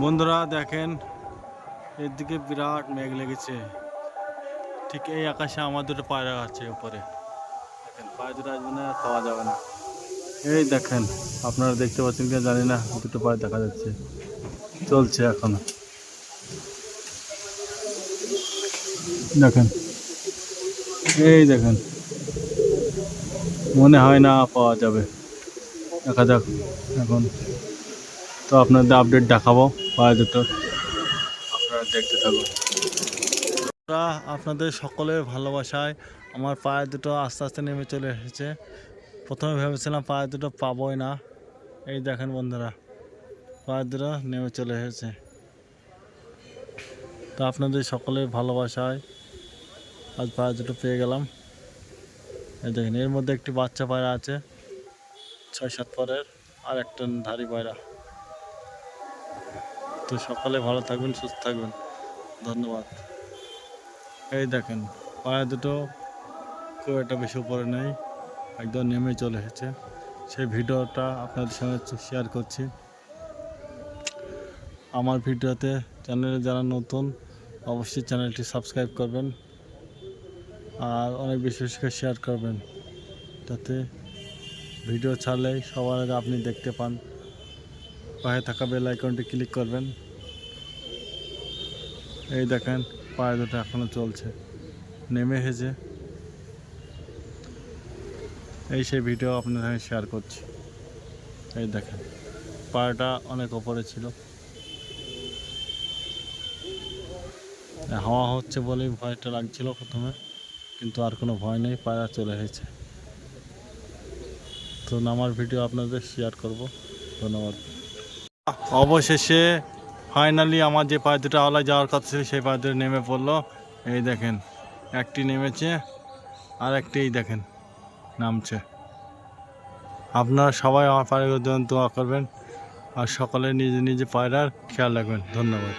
বন্ধুরা দেখেন, এদিকে বিরাট মেঘ লেগেছে। ঠিক এই আকাশে আমার দুটো পায়রা আছে উপরে। দেখেন পায়রা দুটো আসবে না, খাওয়া যাবে না। এই দেখেন, আপনারা দেখতে পাচ্ছেন কিনা জানি না, দুটো পায়রা দেখা যাচ্ছে, চলছে এখনো। দেখেন, এই দেখেন, মনে হয় না পাওয়া যাবে, দেখা যাক এখন। তো আপনাদের আপডেট দেখাবো পায়রা দুটো, আপনারা দেখতে থাকুন। আপনাদের সকলের ভালোবাসায় আমার পায়ের দুটো আস্তে আস্তে নেমে চলে এসেছে। প্রথমে ভেবেছিলাম পায়ের দুটো পাবোই না। এই দেখেন বন্ধুরা, পায়ের দুটো নেমে চলে এসেছে। তো আপনাদের সকলের ভালোবাসায় আজ পায়ের দুটো পেয়ে গেলাম। এই দেখেন, এর মধ্যে একটি বাচ্চা পায়রা আছে 6-7 পরের, আর একটা ধাড়ি পায়রা। তো সকলে ভালো থাকবেন, সুস্থ থাকবেন, ধন্যবাদ। এই দেখেন, পায়রা দুটো খুব একটা বেশি উপরে নেই, একদম নেমে চলে এসেছে। সেই ভিডিওটা আপনাদের সঙ্গে শেয়ার করছি। আমার ভিডিওতে চ্যানেলে যারা নতুন, অবশ্যই চ্যানেলটি সাবস্ক্রাইব করবেন আর অনেক বেশি বেশি করে শেয়ার করবেন, যাতে ভিডিও ছাড়লেই সবার আগে আপনি দেখতে পান। পাশে থাকা বেল আইকনটি ক্লিক করবেন। এই দেখেন, পায়ে দুটো এখনও চলছে, নেমে এসেছে। এই সেই ভিডিও আপনাদের সঙ্গে শেয়ার করছি। এই দেখেন, পায়রাটা অনেক ওপরে ছিল, হাওয়া হচ্ছে বলেই ভয়টা লাগছিল প্রথমে, কিন্তু আর কোনো ভয় নেই, পায়রা চলে এসেছে। তো আমার ভিডিও আপনাদের শেয়ার করব, ধন্যবাদ। অবশেষে ফাইনালি আমার যে পায়ে দুটো আওলায় যাওয়ার কথা ছিল সেই পায়ে দুটো নেমে পড়লো। এই দেখেন, একটি নেমেছে আর একটি এই দেখেন নামছে। আপনারা সবাই আমার পায়রার জন্য দোয়া করবেন আর সকলে নিজে নিজে পায়রার খেয়াল রাখবেন। ধন্যবাদ।